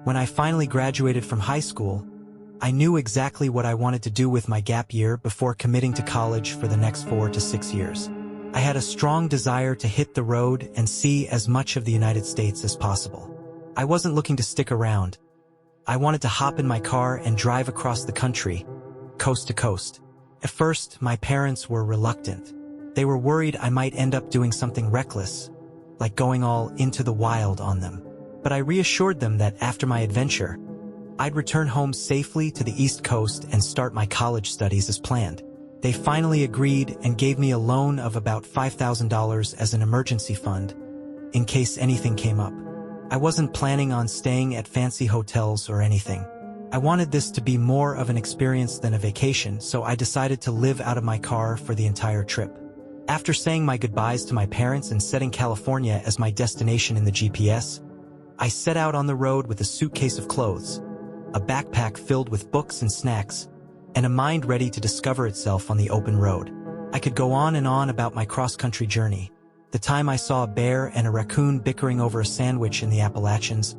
When I finally graduated from high school, I knew exactly what I wanted to do with my gap year before committing to college for the next 4 to 6 years. I had a strong desire to hit the road and see as much of the United States as possible. I wasn't looking to stick around. I wanted to hop in my car and drive across the country, coast to coast. At first, my parents were reluctant. They were worried I might end up doing something reckless, like going all into the wild on them. But I reassured them that after my adventure, I'd return home safely to the East Coast and start my college studies as planned. They finally agreed and gave me a loan of about $5,000 as an emergency fund, in case anything came up. I wasn't planning on staying at fancy hotels or anything. I wanted this to be more of an experience than a vacation, so I decided to live out of my car for the entire trip. After saying my goodbyes to my parents and setting California as my destination in the GPS, I set out on the road with a suitcase of clothes, a backpack filled with books and snacks, and a mind ready to discover itself on the open road. I could go on and on about my cross-country journey, the time I saw a bear and a raccoon bickering over a sandwich in the Appalachians,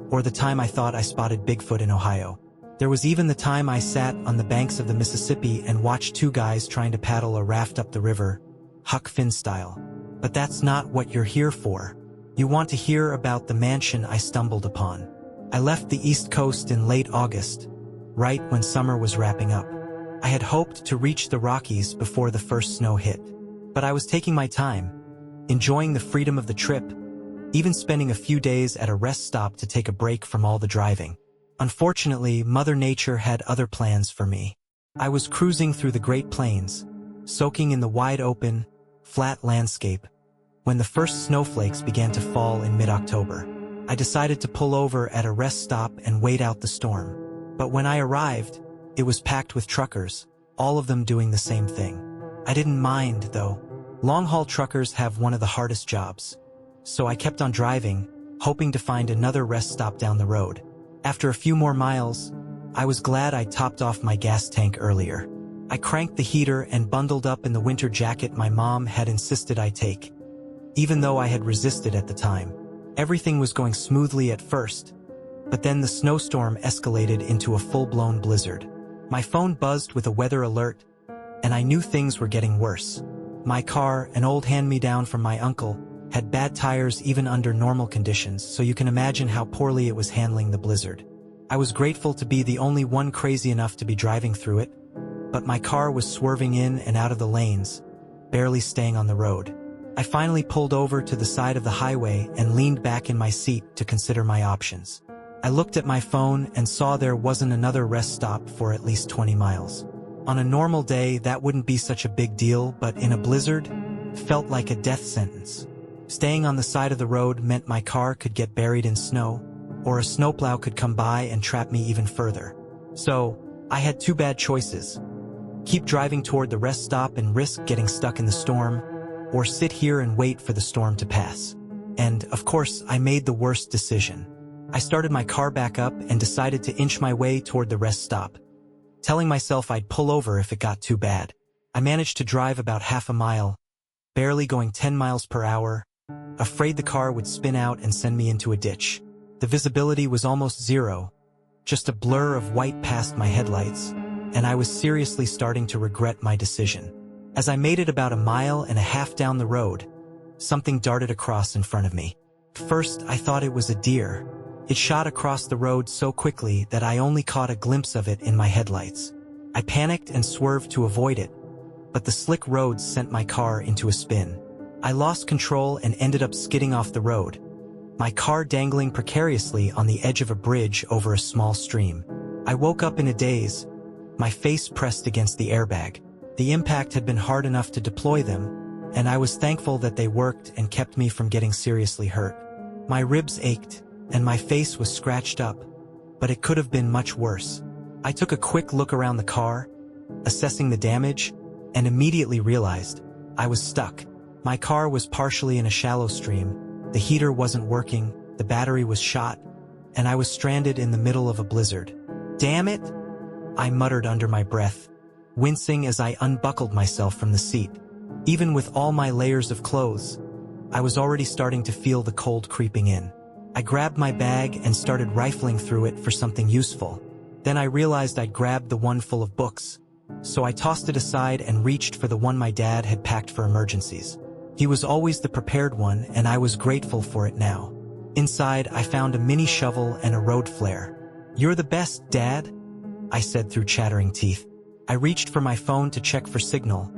or the time I thought I spotted Bigfoot in Ohio. There was even the time I sat on the banks of the Mississippi and watched two guys trying to paddle a raft up the river, Huck Finn style. But that's not what you're here for. You want to hear about the mansion I stumbled upon. I left the East Coast in late August, right when summer was wrapping up. I had hoped to reach the Rockies before the first snow hit. But I was taking my time, enjoying the freedom of the trip, even spending a few days at a rest stop to take a break from all the driving. Unfortunately, Mother Nature had other plans for me. I was cruising through the Great Plains, soaking in the wide-open, flat landscape, when the first snowflakes began to fall in mid-October. I decided to pull over at a rest stop and wait out the storm. But when I arrived, it was packed with truckers, all of them doing the same thing. I didn't mind, though. Long-haul truckers have one of the hardest jobs. So I kept on driving, hoping to find another rest stop down the road. After a few more miles, I was glad I topped off my gas tank earlier. I cranked the heater and bundled up in the winter jacket my mom had insisted I take, even though I had resisted at the time. Everything was going smoothly at first, but then the snowstorm escalated into a full-blown blizzard. My phone buzzed with a weather alert, and I knew things were getting worse. My car, an old hand-me-down from my uncle, had bad tires even under normal conditions, so you can imagine how poorly it was handling the blizzard. I was grateful to be the only one crazy enough to be driving through it, but my car was swerving in and out of the lanes, barely staying on the road. I finally pulled over to the side of the highway and leaned back in my seat to consider my options. I looked at my phone and saw there wasn't another rest stop for at least 20 miles. On a normal day, that wouldn't be such a big deal, but in a blizzard, felt like a death sentence. Staying on the side of the road meant my car could get buried in snow, or a snowplow could come by and trap me even further. So, I had two bad choices. Keep driving toward the rest stop and risk getting stuck in the storm, or sit here and wait for the storm to pass. And, of course, I made the worst decision. I started my car back up and decided to inch my way toward the rest stop, telling myself I'd pull over if it got too bad. I managed to drive about half a mile, barely going 10 miles per hour, afraid the car would spin out and send me into a ditch. The visibility was almost zero, just a blur of white past my headlights, and I was seriously starting to regret my decision. As I made it about a mile and a half down the road, something darted across in front of me. First, I thought it was a deer. It shot across the road so quickly that I only caught a glimpse of it in my headlights. I panicked and swerved to avoid it, but the slick roads sent my car into a spin. I lost control and ended up skidding off the road, my car dangling precariously on the edge of a bridge over a small stream. I woke up in a daze, my face pressed against the airbag. The impact had been hard enough to deploy them, and I was thankful that they worked and kept me from getting seriously hurt. My ribs ached, and my face was scratched up, but it could have been much worse. I took a quick look around the car, assessing the damage, and immediately realized I was stuck. My car was partially in a shallow stream, the heater wasn't working, the battery was shot, and I was stranded in the middle of a blizzard. "Damn it!" I muttered under my breath, wincing as I unbuckled myself from the seat. Even with all my layers of clothes, I was already starting to feel the cold creeping in. I grabbed my bag and started rifling through it for something useful. Then I realized I'd grabbed the one full of books. So I tossed it aside and reached for the one my dad had packed for emergencies. He was always the prepared one, and I was grateful for it now. Inside, I found a mini shovel and a road flare. "You're the best, Dad," I said through chattering teeth. I reached for my phone to check for signal,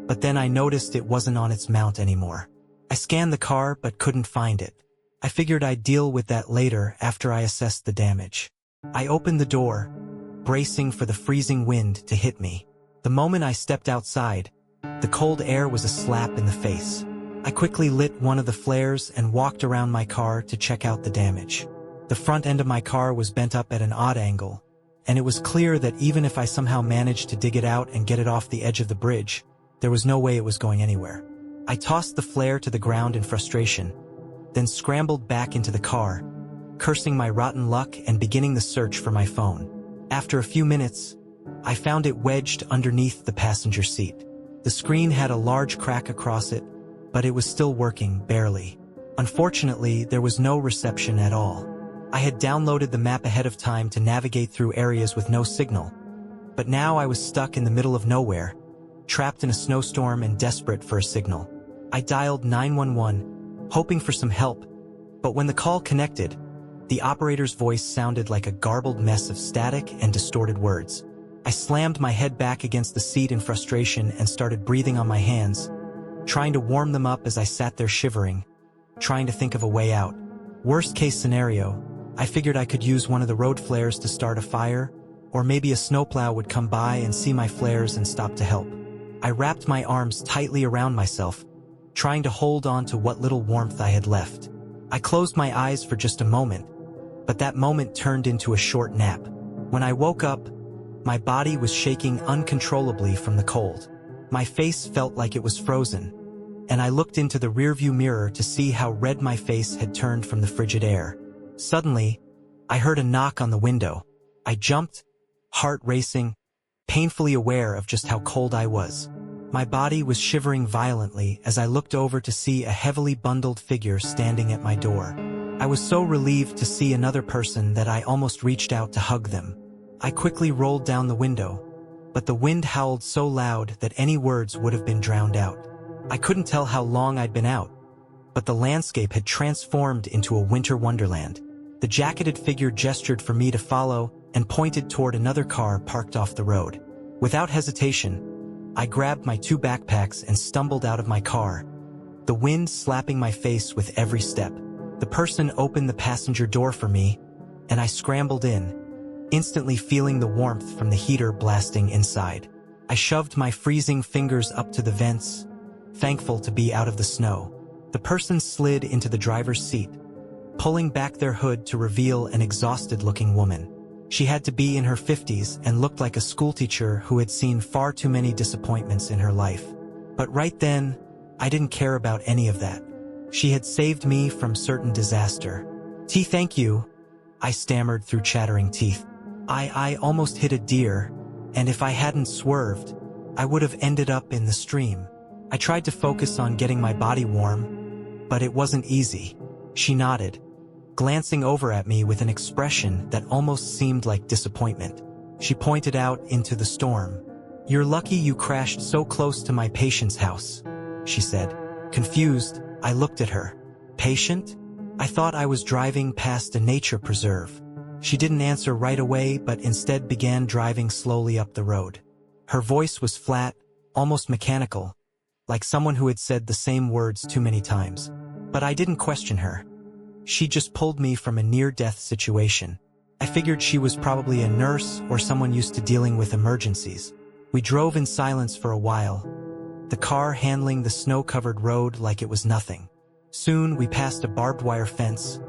but then I noticed it wasn't on its mount anymore. I scanned the car but couldn't find it. I figured I'd deal with that later after I assessed the damage. I opened the door, bracing for the freezing wind to hit me. The moment I stepped outside, the cold air was a slap in the face. I quickly lit one of the flares and walked around my car to check out the damage. The front end of my car was bent up at an odd angle, and it was clear that even if I somehow managed to dig it out and get it off the edge of the bridge, there was no way it was going anywhere. I tossed the flare to the ground in frustration, then scrambled back into the car, cursing my rotten luck and beginning the search for my phone. After a few minutes, I found it wedged underneath the passenger seat. The screen had a large crack across it, but it was still working, barely. Unfortunately, there was no reception at all. I had downloaded the map ahead of time to navigate through areas with no signal, but now I was stuck in the middle of nowhere, trapped in a snowstorm and desperate for a signal. I dialed 911, hoping for some help, but when the call connected, the operator's voice sounded like a garbled mess of static and distorted words. I slammed my head back against the seat in frustration and started breathing on my hands, trying to warm them up as I sat there shivering, trying to think of a way out. Worst case scenario, I figured I could use one of the road flares to start a fire, or maybe a snowplow would come by and see my flares and stop to help. I wrapped my arms tightly around myself, trying to hold on to what little warmth I had left. I closed my eyes for just a moment, but that moment turned into a short nap. When I woke up, my body was shaking uncontrollably from the cold. My face felt like it was frozen, and I looked into the rearview mirror to see how red my face had turned from the frigid air. Suddenly, I heard a knock on the window. I jumped, heart racing, painfully aware of just how cold I was. My body was shivering violently as I looked over to see a heavily bundled figure standing at my door. I was so relieved to see another person that I almost reached out to hug them. I quickly rolled down the window, but the wind howled so loud that any words would have been drowned out. I couldn't tell how long I'd been out, but the landscape had transformed into a winter wonderland. The jacketed figure gestured for me to follow and pointed toward another car parked off the road. Without hesitation, I grabbed my 2 backpacks and stumbled out of my car, the wind slapping my face with every step. The person opened the passenger door for me, and I scrambled in, instantly feeling the warmth from the heater blasting inside. I shoved my freezing fingers up to the vents, thankful to be out of the snow. The person slid into the driver's seat, pulling back their hood to reveal an exhausted-looking woman. She had to be in her 50s and looked like a schoolteacher who had seen far too many disappointments in her life. But right then, I didn't care about any of that. She had saved me from certain disaster. Thank you," I stammered through chattering teeth. I almost hit a deer, and if I hadn't swerved, I would have ended up in the stream. I tried to focus on getting my body warm, but it wasn't easy. She nodded, glancing over at me with an expression that almost seemed like disappointment. She pointed out into the storm. "You're lucky you crashed so close to my patient's house," she said. Confused, I looked at her. Patient? I thought I was driving past a nature preserve. She didn't answer right away, but instead began driving slowly up the road. Her voice was flat, almost mechanical, like someone who had said the same words too many times. But I didn't question her. She just pulled me from a near-death situation. I figured she was probably a nurse or someone used to dealing with emergencies. We drove in silence for a while, the car handling the snow-covered road like it was nothing. Soon we passed a barbed wire fence,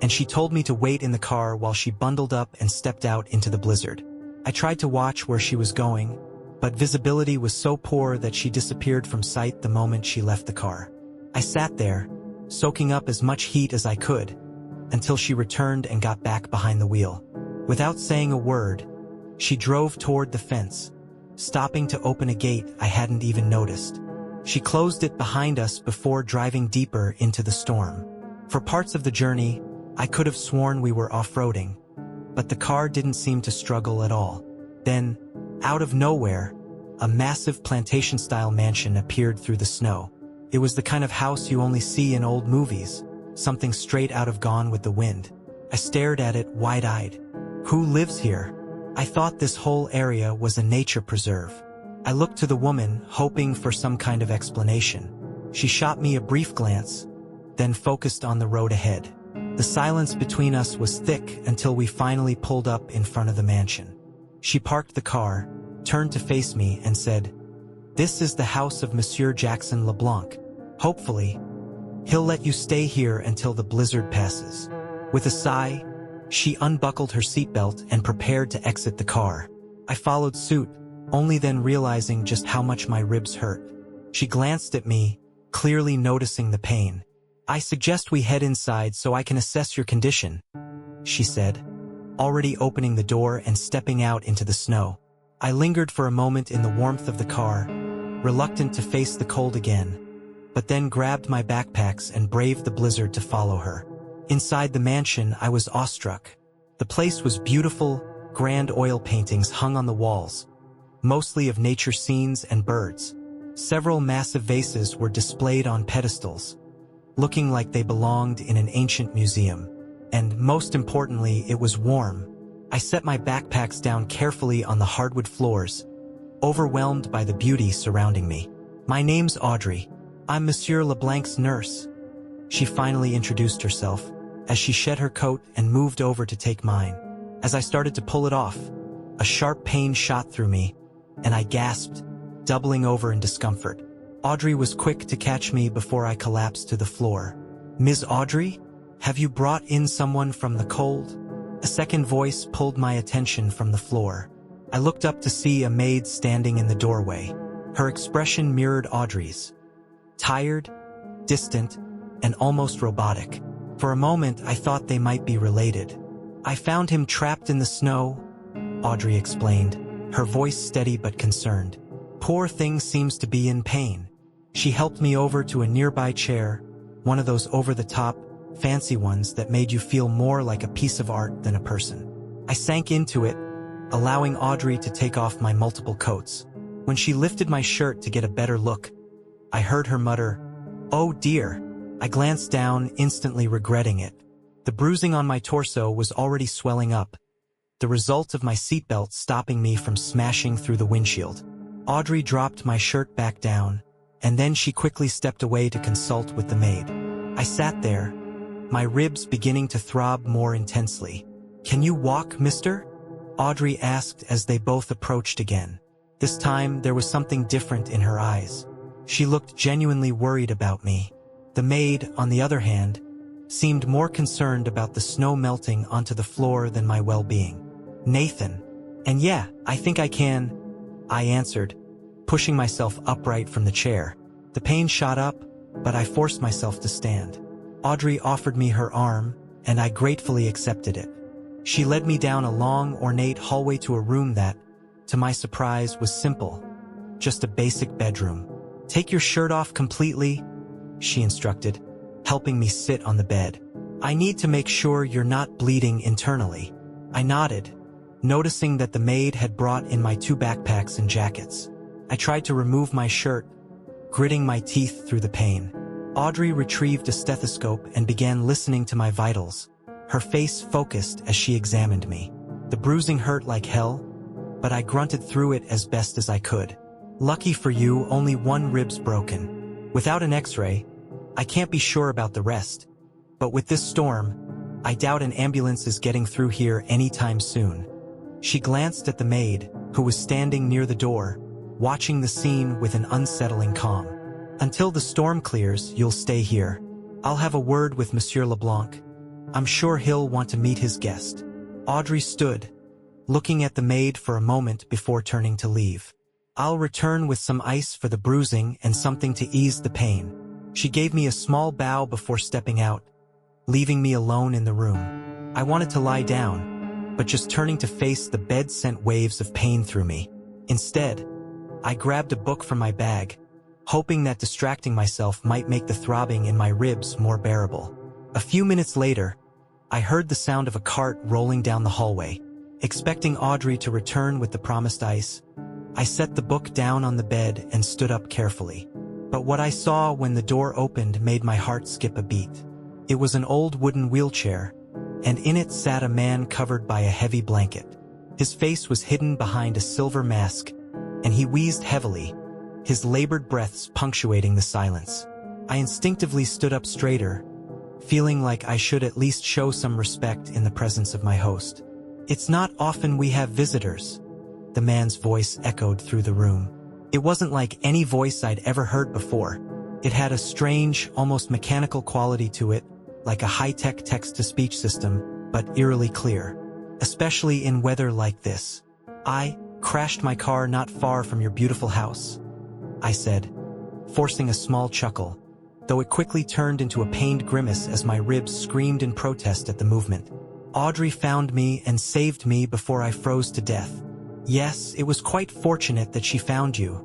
and she told me to wait in the car while she bundled up and stepped out into the blizzard. I tried to watch where she was going, but visibility was so poor that she disappeared from sight the moment she left the car. I sat there, soaking up as much heat as I could, until she returned and got back behind the wheel. Without saying a word, she drove toward the fence, stopping to open a gate I hadn't even noticed. She closed it behind us before driving deeper into the storm. For parts of the journey, I could have sworn we were off-roading, but the car didn't seem to struggle at all. Then, out of nowhere, a massive plantation-style mansion appeared through the snow. It was the kind of house you only see in old movies, something straight out of Gone with the Wind. I stared at it wide-eyed. Who lives here? I thought this whole area was a nature preserve. I looked to the woman, hoping for some kind of explanation. She shot me a brief glance, then focused on the road ahead. The silence between us was thick until we finally pulled up in front of the mansion. She parked the car, turned to face me, and said, "This is the house of Monsieur Jackson LeBlanc. Hopefully, he'll let you stay here until the blizzard passes." With a sigh, she unbuckled her seatbelt and prepared to exit the car. I followed suit, only then realizing just how much my ribs hurt. She glanced at me, clearly noticing the pain. "I suggest we head inside so I can assess your condition," she said, already opening the door and stepping out into the snow. I lingered for a moment in the warmth of the car, reluctant to face the cold again, but then grabbed my backpacks and braved the blizzard to follow her. Inside the mansion, I was awestruck. The place was beautiful, grand oil paintings hung on the walls, mostly of nature scenes and birds. Several massive vases were displayed on pedestals, looking like they belonged in an ancient museum. And most importantly, it was warm. I set my backpacks down carefully on the hardwood floors, overwhelmed by the beauty surrounding me. "My name's Audrey. I'm Monsieur LeBlanc's nurse." She finally introduced herself, as she shed her coat and moved over to take mine. As I started to pull it off, a sharp pain shot through me, and I gasped, doubling over in discomfort. Audrey was quick to catch me before I collapsed to the floor. "Ms. Audrey, have you brought in someone from the cold?" A second voice pulled my attention from the floor. I looked up to see a maid standing in the doorway. Her expression mirrored Audrey's. Tired, distant, and almost robotic. For a moment, I thought they might be related. "I found him trapped in the snow," Audrey explained, her voice steady but concerned. "Poor thing seems to be in pain." She helped me over to a nearby chair, one of those over-the-top, fancy ones that made you feel more like a piece of art than a person. I sank into it, allowing Audrey to take off my multiple coats. When she lifted my shirt to get a better look, I heard her mutter, "Oh dear." I glanced down, instantly regretting it. The bruising on my torso was already swelling up, the result of my seatbelt stopping me from smashing through the windshield. Audrey dropped my shirt back down, and then she quickly stepped away to consult with the maid. I sat there, my ribs beginning to throb more intensely. "Can you walk, mister?" Audrey asked as they both approached again. This time, there was something different in her eyes. She looked genuinely worried about me. The maid, on the other hand, seemed more concerned about the snow melting onto the floor than my well-being. "Nathan." "And yeah, I think I can," I answered, pushing myself upright from the chair. The pain shot up, but I forced myself to stand. Audrey offered me her arm, and I gratefully accepted it. She led me down a long, ornate hallway to a room that, to my surprise, was simple. Just a basic bedroom. "Take your shirt off completely," she instructed, helping me sit on the bed. "I need to make sure you're not bleeding internally." I nodded, noticing that the maid had brought in my 2 backpacks and jackets. I tried to remove my shirt, gritting my teeth through the pain. Audrey retrieved a stethoscope and began listening to my vitals, her face focused as she examined me. The bruising hurt like hell, but I grunted through it as best as I could. "Lucky for you, only 1 rib's broken. Without an x-ray, I can't be sure about the rest. But with this storm, I doubt an ambulance is getting through here anytime soon." She glanced at the maid, who was standing near the door, watching the scene with an unsettling calm. "Until the storm clears, you'll stay here. I'll have a word with Monsieur LeBlanc. I'm sure he'll want to meet his guest." Audrey stood, looking at the maid for a moment before turning to leave. "I'll return with some ice for the bruising and something to ease the pain." She gave me a small bow before stepping out, leaving me alone in the room. I wanted to lie down, but just turning to face the bed sent waves of pain through me. Instead, I grabbed a book from my bag, hoping that distracting myself might make the throbbing in my ribs more bearable. A few minutes later, I heard the sound of a cart rolling down the hallway. Expecting Audrey to return with the promised ice, I set the book down on the bed and stood up carefully. But what I saw when the door opened made my heart skip a beat. It was an old wooden wheelchair, and in it sat a man covered by a heavy blanket. His face was hidden behind a silver mask, and he wheezed heavily, his labored breaths punctuating the silence. I instinctively stood up straighter, feeling like I should at least show some respect in the presence of my host. "It's not often we have visitors," the man's voice echoed through the room. It wasn't like any voice I'd ever heard before. It had a strange, almost mechanical quality to it, like a high-tech text-to-speech system, but eerily clear. "Especially in weather like this. I crashed my car not far from your beautiful house," I said, forcing a small chuckle, though it quickly turned into a pained grimace as my ribs screamed in protest at the movement. "Audrey found me and saved me before I froze to death." "Yes, it was quite fortunate that she found you,"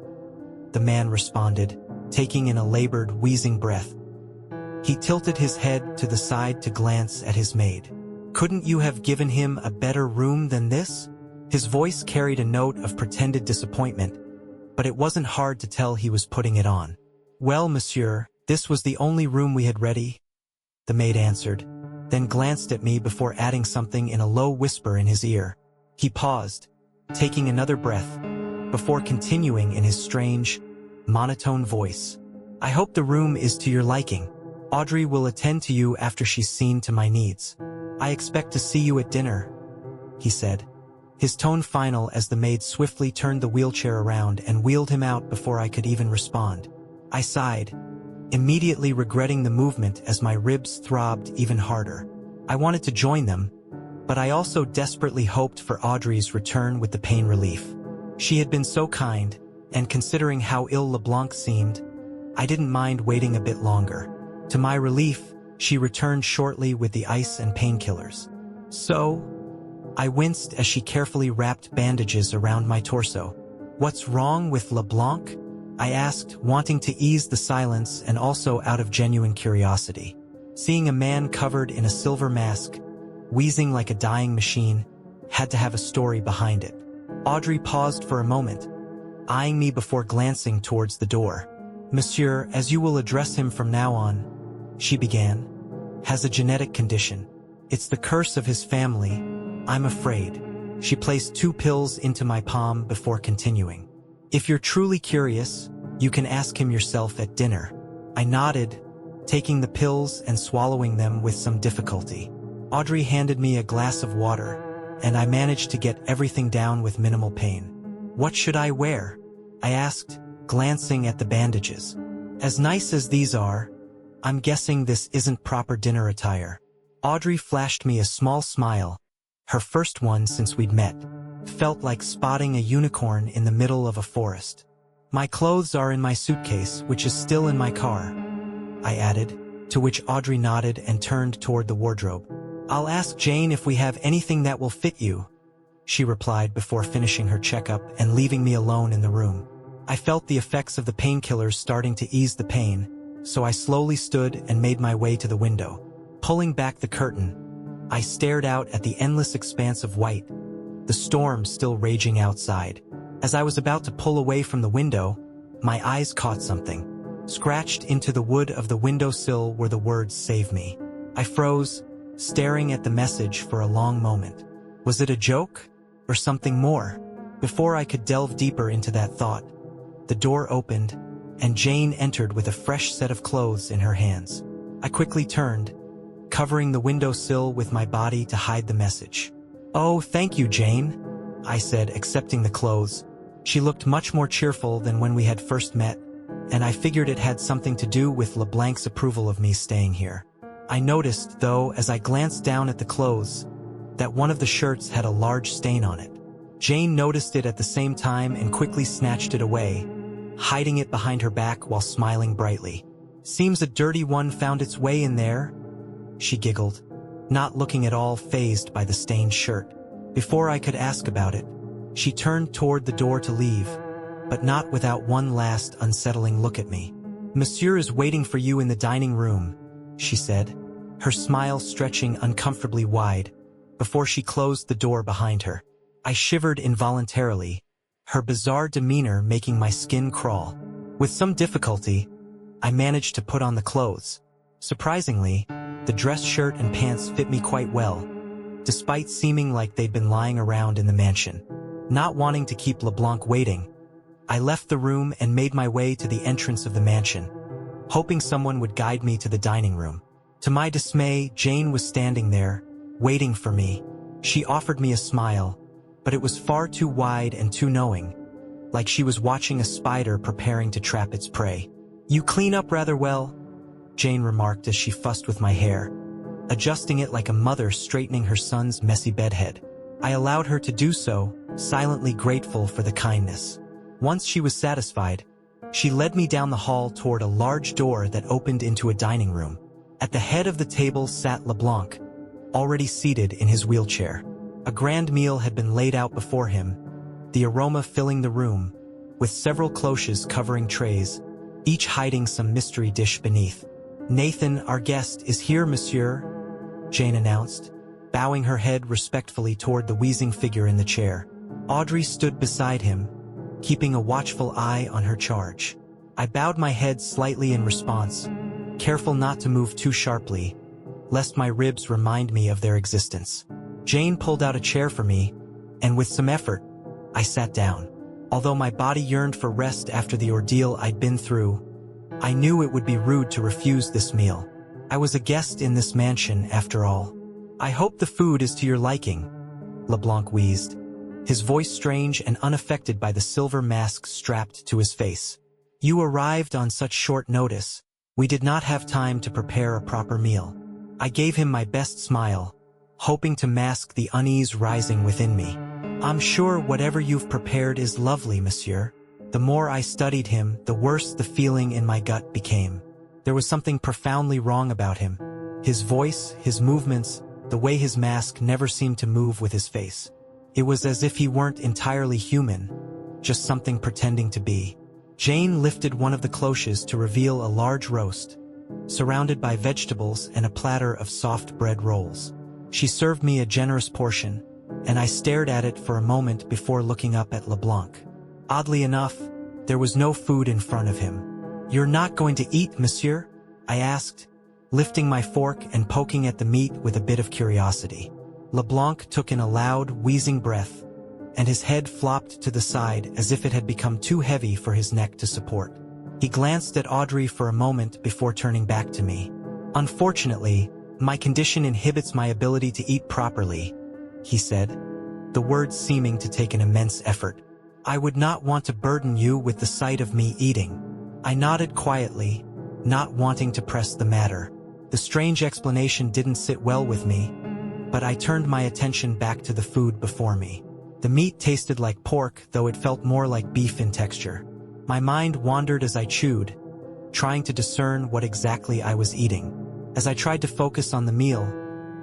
the man responded, taking in a labored, wheezing breath. He tilted his head to the side to glance at his maid. "Couldn't you have given him a better room than this?" His voice carried a note of pretended disappointment, but it wasn't hard to tell he was putting it on. "Well, monsieur, this was the only room we had ready," the maid answered, then glanced at me before adding something in a low whisper in his ear. He paused, taking another breath, before continuing in his strange, monotone voice. "I hope the room is to your liking. Audrey will attend to you after she's seen to my needs. I expect to see you at dinner," he said, his tone final as the maid swiftly turned the wheelchair around and wheeled him out before I could even respond. I sighed, immediately regretting the movement as my ribs throbbed even harder. I wanted to join them, but I also desperately hoped for Audrey's return with the pain relief. She had been so kind, and considering how ill LeBlanc seemed, I didn't mind waiting a bit longer. To my relief, she returned shortly with the ice and painkillers. "So?" I winced as she carefully wrapped bandages around my torso. "What's wrong with LeBlanc?" I asked, wanting to ease the silence and also out of genuine curiosity. Seeing a man covered in a silver mask, wheezing like a dying machine, had to have a story behind it. Audrey paused for a moment, eyeing me before glancing towards the door. "Monsieur, as you will address him from now on," she began, "has a genetic condition. It's the curse of his family, I'm afraid." She placed 2 pills into my palm before continuing. "If you're truly curious, you can ask him yourself at dinner." I nodded, taking the pills and swallowing them with some difficulty. Audrey handed me a glass of water, and I managed to get everything down with minimal pain. "What should I wear?" I asked, glancing at the bandages. "As nice as these are, I'm guessing this isn't proper dinner attire." Audrey flashed me a small smile, her first one since we'd met. Felt like spotting a unicorn in the middle of a forest. "My clothes are in my suitcase, which is still in my car," I added, to which Audrey nodded and turned toward the wardrobe. "I'll ask Jane if we have anything that will fit you," she replied before finishing her checkup and leaving me alone in the room. I felt the effects of the painkillers starting to ease the pain, so I slowly stood and made my way to the window. Pulling back the curtain, I stared out at the endless expanse of white, the storm still raging outside. As I was about to pull away from the window, my eyes caught something. Scratched into the wood of the windowsill were the words "Save me." I froze, staring at the message for a long moment. Was it a joke, or something more? Before I could delve deeper into that thought, the door opened, and Jane entered with a fresh set of clothes in her hands. I quickly turned, covering the windowsill with my body to hide the message. "Oh, thank you, Jane," I said, accepting the clothes. She looked much more cheerful than when we had first met, and I figured it had something to do with LeBlanc's approval of me staying here. I noticed, though, as I glanced down at the clothes, that one of the shirts had a large stain on it. Jane noticed it at the same time and quickly snatched it away, hiding it behind her back while smiling brightly. "Seems a dirty one found its way in there," she giggled, not looking at all fazed by the stained shirt. Before I could ask about it, she turned toward the door to leave, but not without one last unsettling look at me. "Monsieur is waiting for you in the dining room," she said, her smile stretching uncomfortably wide, before she closed the door behind her. I shivered involuntarily, her bizarre demeanor making my skin crawl. With some difficulty, I managed to put on the clothes. Surprisingly, the dress shirt and pants fit me quite well, despite seeming like they'd been lying around in the mansion. Not wanting to keep LeBlanc waiting, I left the room and made my way to the entrance of the mansion, hoping someone would guide me to the dining room. To my dismay, Jane was standing there, waiting for me. She offered me a smile, but it was far too wide and too knowing, like she was watching a spider preparing to trap its prey. "You clean up rather well," Jane remarked as she fussed with my hair, adjusting it like a mother straightening her son's messy bedhead. I allowed her to do so, silently grateful for the kindness. Once she was satisfied, she led me down the hall toward a large door that opened into a dining room. At the head of the table sat LeBlanc, already seated in his wheelchair. A grand meal had been laid out before him, the aroma filling the room, with several cloches covering trays, each hiding some mystery dish beneath. "Nathan, our guest, is here, monsieur," Jane announced, bowing her head respectfully toward the wheezing figure in the chair. Audrey stood beside him, keeping a watchful eye on her charge. I bowed my head slightly in response, careful not to move too sharply, lest my ribs remind me of their existence. Jane pulled out a chair for me, and with some effort, I sat down. Although my body yearned for rest after the ordeal I'd been through, I knew it would be rude to refuse this meal. I was a guest in this mansion, after all. "I hope the food is to your liking," LeBlanc wheezed, his voice strange and unaffected by the silver mask strapped to his face. "You arrived on such short notice. We did not have time to prepare a proper meal." I gave him my best smile, hoping to mask the unease rising within me. "I'm sure whatever you've prepared is lovely, monsieur." The more I studied him, the worse the feeling in my gut became. There was something profoundly wrong about him. His voice, his movements, the way his mask never seemed to move with his face. It was as if he weren't entirely human, just something pretending to be. Jane lifted one of the cloches to reveal a large roast, surrounded by vegetables and a platter of soft bread rolls. She served me a generous portion, and I stared at it for a moment before looking up at LeBlanc. Oddly enough, there was no food in front of him. "You're not going to eat, monsieur?" I asked, lifting my fork and poking at the meat with a bit of curiosity. LeBlanc took in a loud, wheezing breath, and his head flopped to the side as if it had become too heavy for his neck to support. He glanced at Audrey for a moment before turning back to me. "Unfortunately, my condition inhibits my ability to eat properly," he said, the words seeming to take an immense effort. "I would not want to burden you with the sight of me eating." I nodded quietly, not wanting to press the matter. The strange explanation didn't sit well with me, but I turned my attention back to the food before me. The meat tasted like pork, though it felt more like beef in texture. My mind wandered as I chewed, trying to discern what exactly I was eating. As I tried to focus on the meal,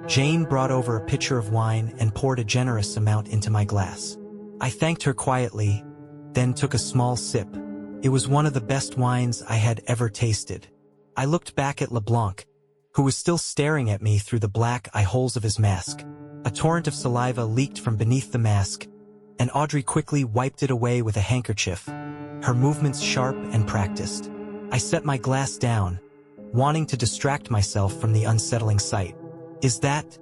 Jane brought over a pitcher of wine and poured a generous amount into my glass. I thanked her quietly, then took a small sip. It was one of the best wines I had ever tasted. I looked back at LeBlanc, who was still staring at me through the black eye holes of his mask. A torrent of saliva leaked from beneath the mask, and Audrey quickly wiped it away with a handkerchief, her movements sharp and practiced. I set my glass down, wanting to distract myself from the unsettling sight. "Is that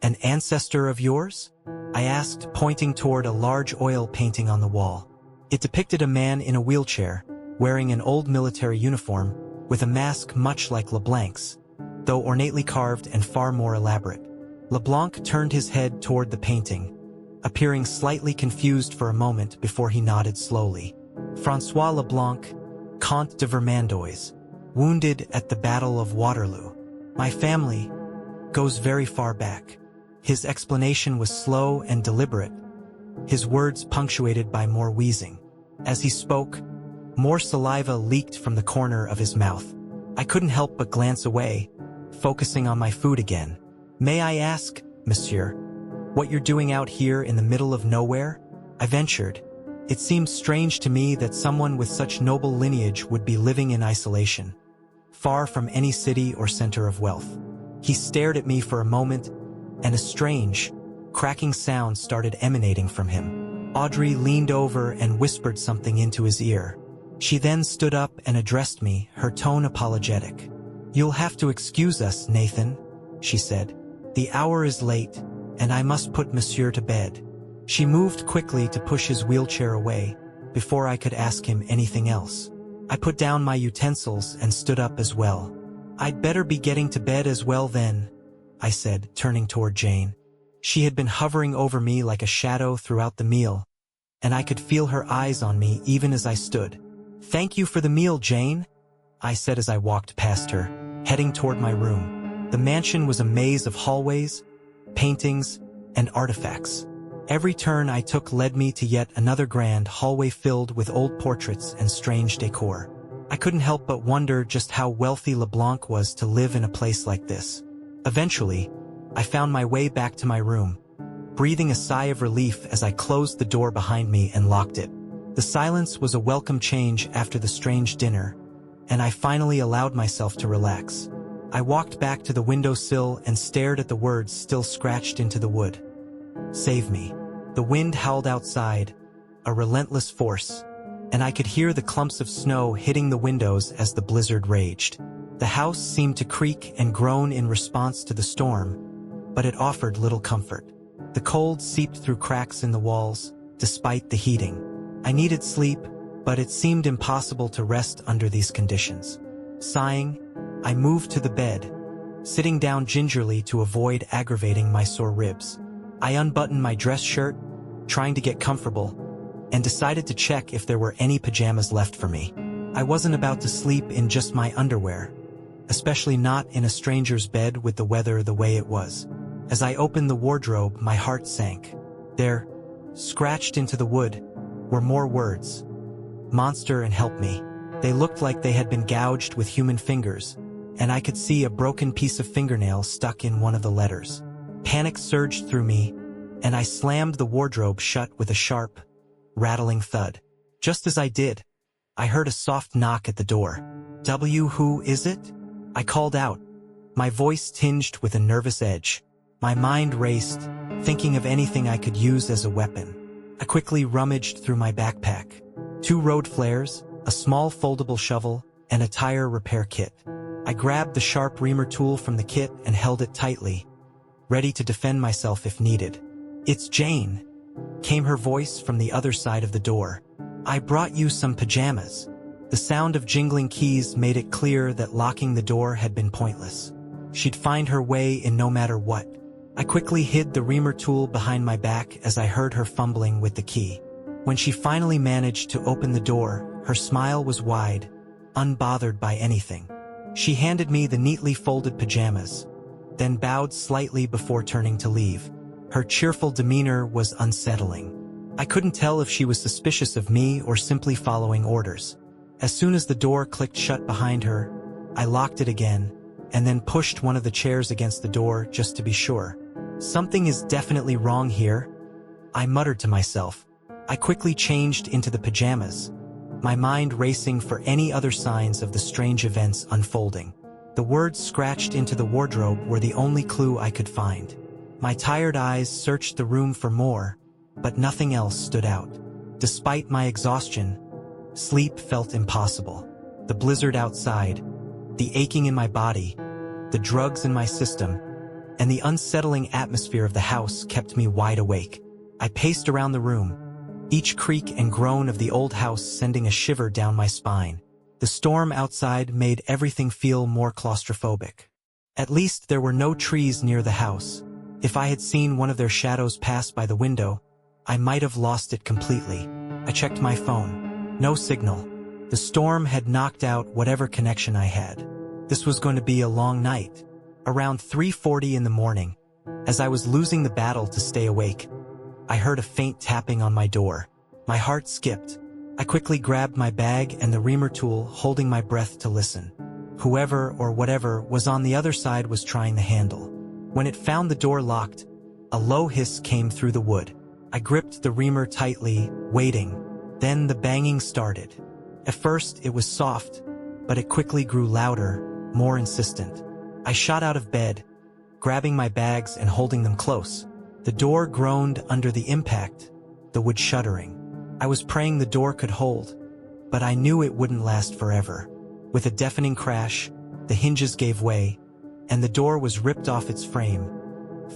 an ancestor of yours?" I asked, pointing toward a large oil painting on the wall. It depicted a man in a wheelchair, wearing an old military uniform, with a mask much like LeBlanc's, though ornately carved and far more elaborate. LeBlanc turned his head toward the painting, appearing slightly confused for a moment before he nodded slowly. "François LeBlanc, Comte de Vermandois, wounded at the Battle of Waterloo. My family goes very far back." His explanation was slow and deliberate, his words punctuated by more wheezing. As he spoke, more saliva leaked from the corner of his mouth. I couldn't help but glance away, focusing on my food again. "May I ask, monsieur, what you're doing out here in the middle of nowhere?" I ventured. It seemed strange to me that someone with such noble lineage would be living in isolation, far from any city or center of wealth. He stared at me for a moment, and a strange, cracking sound started emanating from him. Audrey leaned over and whispered something into his ear. She then stood up and addressed me, her tone apologetic. "You'll have to excuse us, Nathan," she said. "The hour is late, and I must put Monsieur to bed." She moved quickly to push his wheelchair away, before I could ask him anything else. I put down my utensils and stood up as well. "I'd better be getting to bed as well then," I said, turning toward Jane. She had been hovering over me like a shadow throughout the meal, and I could feel her eyes on me even as I stood. "Thank you for the meal, Jane," I said as I walked past her, heading toward my room. The mansion was a maze of hallways, paintings, and artifacts. Every turn I took led me to yet another grand hallway filled with old portraits and strange decor. I couldn't help but wonder just how wealthy LeBlanc was to live in a place like this. Eventually, I found my way back to my room, breathing a sigh of relief as I closed the door behind me and locked it. The silence was a welcome change after the strange dinner, and I finally allowed myself to relax. I walked back to the windowsill and stared at the words still scratched into the wood. "Save me." The wind howled outside, a relentless force, and I could hear the clumps of snow hitting the windows as the blizzard raged. The house seemed to creak and groan in response to the storm, but it offered little comfort. The cold seeped through cracks in the walls, despite the heating. I needed sleep, but it seemed impossible to rest under these conditions. Sighing, I moved to the bed, sitting down gingerly to avoid aggravating my sore ribs. I unbuttoned my dress shirt, trying to get comfortable, and decided to check if there were any pajamas left for me. I wasn't about to sleep in just my underwear, especially not in a stranger's bed with the weather the way it was. As I opened the wardrobe, my heart sank. There, scratched into the wood, were more words. "Monster and help me." They looked like they had been gouged with human fingers, and I could see a broken piece of fingernail stuck in one of the letters. Panic surged through me, and I slammed the wardrobe shut with a sharp, rattling thud. Just as I did, I heard a soft knock at the door. "Who is it?" I called out, my voice tinged with a nervous edge. My mind raced, thinking of anything I could use as a weapon. I quickly rummaged through my backpack. 2 road flares, a small foldable shovel, and a tire repair kit. I grabbed the sharp reamer tool from the kit and held it tightly, ready to defend myself if needed. "It's Jane," came her voice from the other side of the door. "I brought you some pajamas." The sound of jingling keys made it clear that locking the door had been pointless. She'd find her way in no matter what. I quickly hid the reamer tool behind my back as I heard her fumbling with the key. When she finally managed to open the door, her smile was wide, unbothered by anything. She handed me the neatly folded pajamas, then bowed slightly before turning to leave. Her cheerful demeanor was unsettling. I couldn't tell if she was suspicious of me or simply following orders. As soon as the door clicked shut behind her, I locked it again, and then pushed one of the chairs against the door just to be sure. "Something is definitely wrong here," I muttered to myself. I quickly changed into the pajamas, my mind racing for any other signs of the strange events unfolding. The words scratched into the wardrobe were the only clue I could find. My tired eyes searched the room for more, but nothing else stood out. Despite my exhaustion, sleep felt impossible. The blizzard outside, the aching in my body, the drugs in my system, and the unsettling atmosphere of the house kept me wide awake. I paced around the room, each creak and groan of the old house sending a shiver down my spine. The storm outside made everything feel more claustrophobic. At least there were no trees near the house. If I had seen one of their shadows pass by the window, I might have lost it completely. I checked my phone. No signal. The storm had knocked out whatever connection I had. This was going to be a long night. Around 3:40 in the morning, as I was losing the battle to stay awake, I heard a faint tapping on my door. My heart skipped. I quickly grabbed my bag and the reamer tool, holding my breath to listen. Whoever or whatever was on the other side was trying the handle. When it found the door locked, a low hiss came through the wood. I gripped the reamer tightly, waiting. Then the banging started. At first, it was soft, but it quickly grew louder, more insistent. I shot out of bed, grabbing my bags and holding them close. The door groaned under the impact, the wood shuddering. I was praying the door could hold, but I knew it wouldn't last forever. With a deafening crash, the hinges gave way, and the door was ripped off its frame,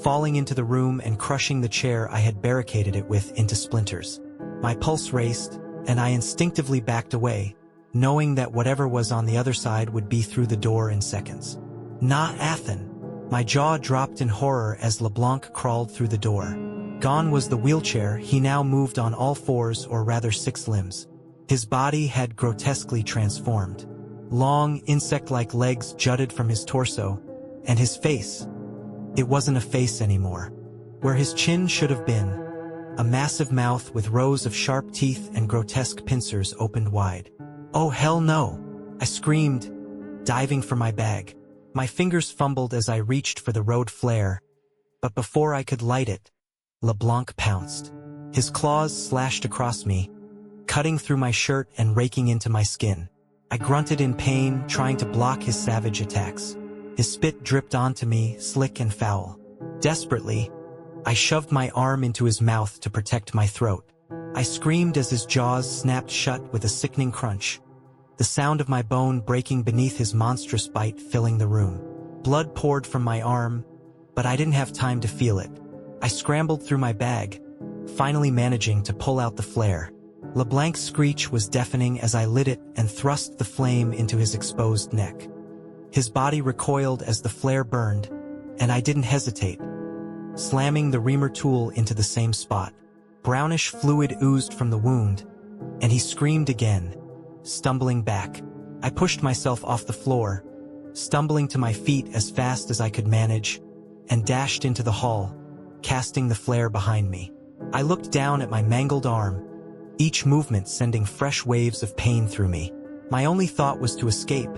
falling into the room and crushing the chair I had barricaded it with into splinters. My pulse raced, and I instinctively backed away, knowing that whatever was on the other side would be through the door in seconds. Not Athen. My jaw dropped in horror as LeBlanc crawled through the door. Gone was the wheelchair. He now moved on all fours, or rather 6 limbs. His body had grotesquely transformed. Long, insect-like legs jutted from his torso, and his face. It wasn't a face anymore. Where his chin should have been, a massive mouth with rows of sharp teeth and grotesque pincers opened wide. "Oh, hell no!" I screamed, diving for my bag. My fingers fumbled as I reached for the road flare, but before I could light it, LeBlanc pounced. His claws slashed across me, cutting through my shirt and raking into my skin. I grunted in pain, trying to block his savage attacks. His spit dripped onto me, slick and foul. Desperately, I shoved my arm into his mouth to protect my throat. I screamed as his jaws snapped shut with a sickening crunch, the sound of my bone breaking beneath his monstrous bite filling the room. Blood poured from my arm, but I didn't have time to feel it. I scrambled through my bag, finally managing to pull out the flare. LeBlanc's screech was deafening as I lit it and thrust the flame into his exposed neck. His body recoiled as the flare burned, and I didn't hesitate, slamming the reamer tool into the same spot. Brownish fluid oozed from the wound, and he screamed again, stumbling back. I pushed myself off the floor, stumbling to my feet as fast as I could manage, and dashed into the hall, casting the flare behind me. I looked down at my mangled arm, each movement sending fresh waves of pain through me. My only thought was to escape,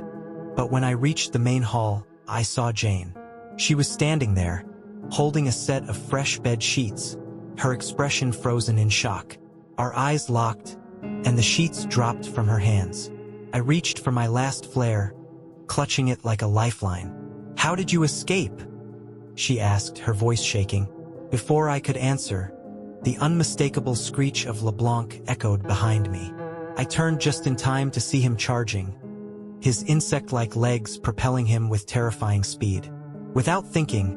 but when I reached the main hall, I saw Jane. She was standing there, holding a set of fresh bed sheets, her expression frozen in shock. Our eyes locked, and the sheets dropped from her hands. I reached for my last flare, clutching it like a lifeline. "How did you escape?" she asked, her voice shaking. Before I could answer, the unmistakable screech of LeBlanc echoed behind me. I turned just in time to see him charging, his insect-like legs propelling him with terrifying speed. Without thinking,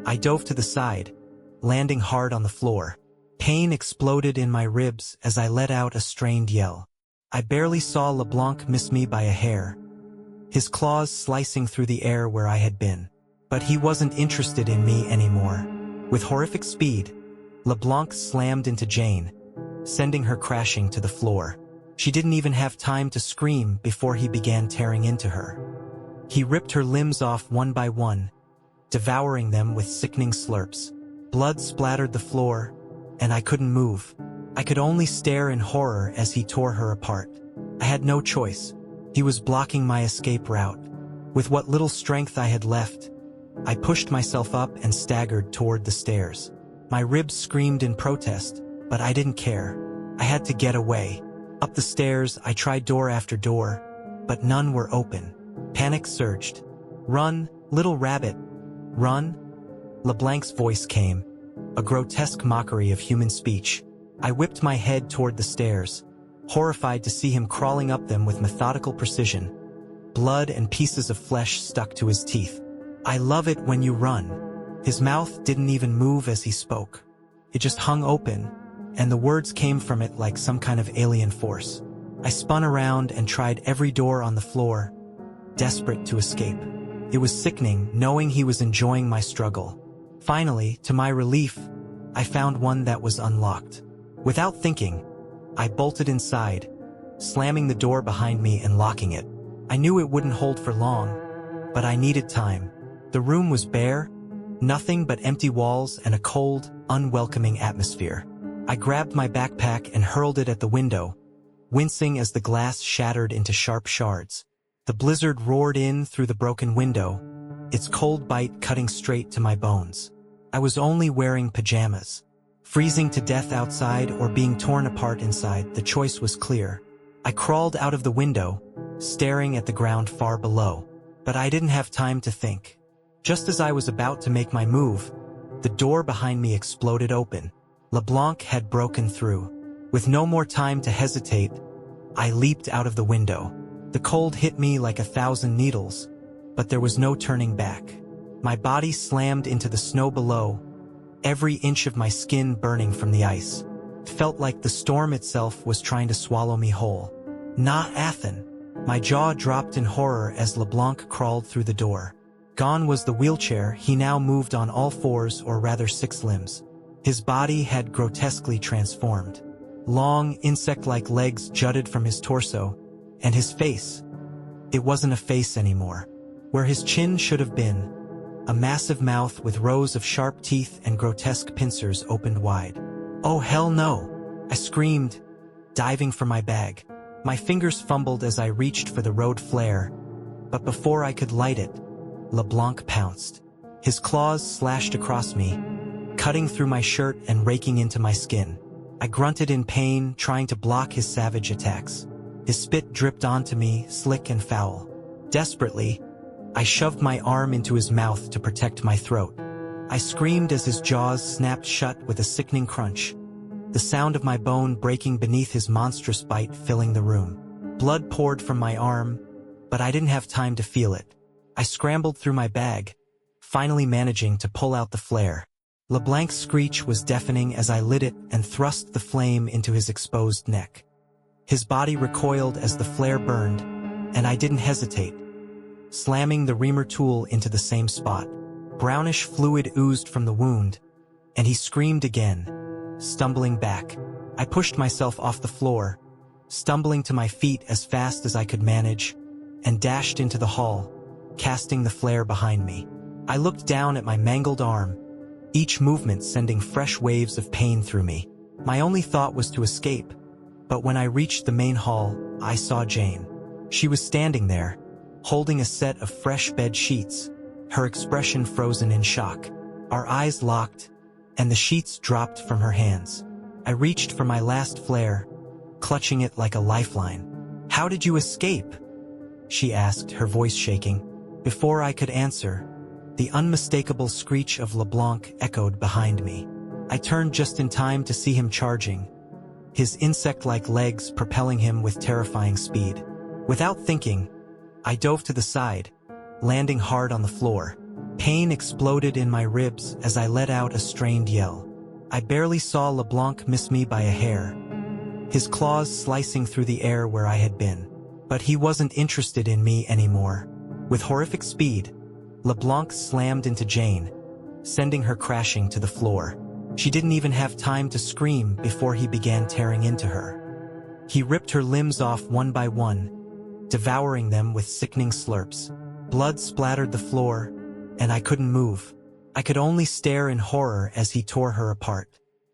I dove to the side, landing hard on the floor. Pain exploded in my ribs as I let out a strained yell. I barely saw LeBlanc miss me by a hair, his claws slicing through the air where I had been. But he wasn't interested in me anymore. With horrific speed, LeBlanc slammed into Jane, sending her crashing to the floor. She didn't even have time to scream before he began tearing into her. He ripped her limbs off one by one, devouring them with sickening slurps. Blood splattered the floor, and I couldn't move. I could only stare in horror as he tore her apart. I had no choice. He was blocking my escape route. With what little strength I had left, I pushed myself up and staggered toward the stairs. My ribs screamed in protest, but I didn't care. I had to get away. Up the stairs, I tried door after door, but none were open. Panic surged. "Run, little rabbit, run!" LeBlanc's voice came, a grotesque mockery of human speech. I whipped my head toward the stairs, horrified to see him crawling up them with methodical precision. Blood and pieces of flesh stuck to his teeth. "I love it when you run." His mouth didn't even move as he spoke. It just hung open, and the words came from it like some kind of alien force. I spun around and tried every door on the floor, desperate to escape. It was sickening knowing he was enjoying my struggle. Finally, to my relief, I found one that was unlocked. Without thinking, I bolted inside, slamming the door behind me and locking it. I knew it wouldn't hold for long, but I needed time. The room was bare, nothing but empty walls and a cold, unwelcoming atmosphere. I grabbed my backpack and hurled it at the window, wincing as the glass shattered into sharp shards. The blizzard roared in through the broken window, its cold bite cutting straight to my bones. I was only wearing pajamas. Freezing to death outside or being torn apart inside, the choice was clear. I crawled out of the window, staring at the ground far below. But I didn't have time to think. Just as I was about to make my move, the door behind me exploded open. LeBlanc had broken through. With no more time to hesitate, I leaped out of the window. The cold hit me like 1,000 needles, but there was no turning back. My body slammed into the snow below, every inch of my skin burning from the ice. It felt like the storm itself was trying to swallow me whole. Not Athen. My jaw dropped in horror as LeBlanc crawled through the door. Gone was the wheelchair. He now moved on all fours, or rather 6 limbs. His body had grotesquely transformed. Long, insect-like legs jutted from his torso, and his face. It wasn't a face anymore. Where his chin should have been, a massive mouth with rows of sharp teeth and grotesque pincers opened wide. "Oh hell no!" I screamed, diving for my bag. My fingers fumbled as I reached for the road flare, but before I could light it, LeBlanc pounced. His claws slashed across me, cutting through my shirt and raking into my skin. I grunted in pain, trying to block his savage attacks. His spit dripped onto me, slick and foul. Desperately, I shoved my arm into his mouth to protect my throat. I screamed as his jaws snapped shut with a sickening crunch, the sound of my bone breaking beneath his monstrous bite filling the room. Blood poured from my arm, but I didn't have time to feel it. I scrambled through my bag, finally managing to pull out the flare. LeBlanc's screech was deafening as I lit it and thrust the flame into his exposed neck. His body recoiled as the flare burned, and I didn't hesitate, slamming the reamer tool into the same spot. Brownish fluid oozed from the wound, and he screamed again, stumbling back. I pushed myself off the floor, stumbling to my feet as fast as I could manage, and dashed into the hall, casting the flare behind me. I looked down at my mangled arm, each movement sending fresh waves of pain through me. My only thought was to escape, but when I reached the main hall, I saw Jane. She was standing there, holding a set of fresh bed sheets, her expression frozen in shock. Our eyes locked, and the sheets dropped from her hands. I reached for my last flare, clutching it like a lifeline. "How did you escape?" she asked, her voice shaking. Before I could answer, the unmistakable screech of LeBlanc echoed behind me. I turned just in time to see him charging, his insect-like legs propelling him with terrifying speed. Without thinking, I dove to the side, landing hard on the floor. Pain exploded in my ribs as I let out a strained yell. I barely saw LeBlanc miss me by a hair, his claws slicing through the air where I had been. But he wasn't interested in me anymore. With horrific speed, LeBlanc slammed into Jane, sending her crashing to the floor. She didn't even have time to scream before he began tearing into her. He ripped her limbs off one by one, devouring them with sickening slurps. Blood splattered the floor, and I couldn't move. I could only stare in horror as he tore her apart.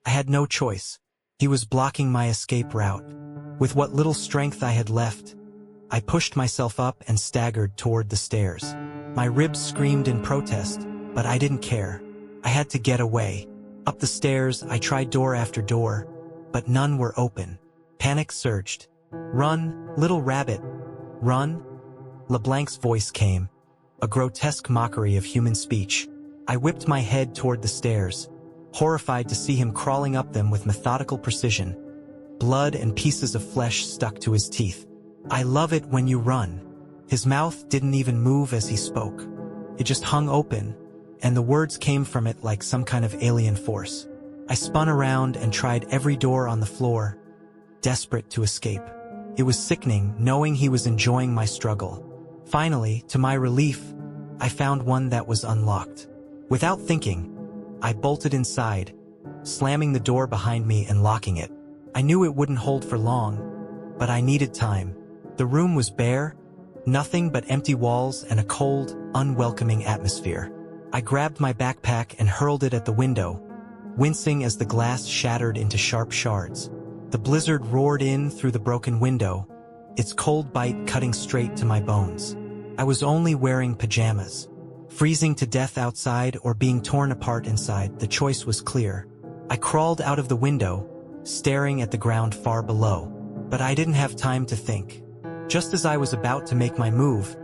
I had no choice. He was blocking my escape route. With what little strength I had left, I pushed myself up and staggered toward the stairs. My ribs screamed in protest, but I didn't care. I had to get away. Up the stairs, I tried door after door, but none were open. Panic surged. "Run, little rabbit, run!" LeBlanc's voice came, a grotesque mockery of human speech. I whipped my head toward the stairs, horrified to see him crawling up them with methodical precision. Blood and pieces of flesh stuck to his teeth. "I love it when you run." His mouth didn't even move as he spoke. It just hung open, and the words came from it like some kind of alien force. I spun around and tried every door on the floor, desperate to escape. It was sickening knowing he was enjoying my struggle. Finally, to my relief, I found one that was unlocked. Without thinking, I bolted inside, slamming the door behind me and locking it. I knew it wouldn't hold for long, but I needed time. The room was bare, nothing but empty walls and a cold, unwelcoming atmosphere. I grabbed my backpack and hurled it at the window, wincing as the glass shattered into sharp shards. The blizzard roared in through the broken window, its cold bite cutting straight to my bones. I was only wearing pajamas. Freezing to death outside or being torn apart inside, the choice was clear. I crawled out of the window, staring at the ground far below. But I didn't have time to think. Just as I was about to make my move,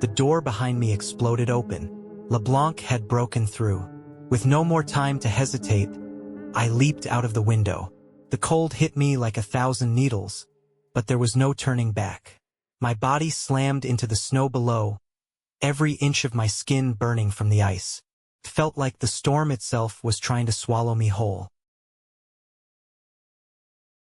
the door behind me exploded open. LeBlanc had broken through. With no more time to hesitate, I leaped out of the window. The cold hit me like 1,000 needles, but there was no turning back. My body slammed into the snow below, every inch of my skin burning from the ice. It felt like the storm itself was trying to swallow me whole.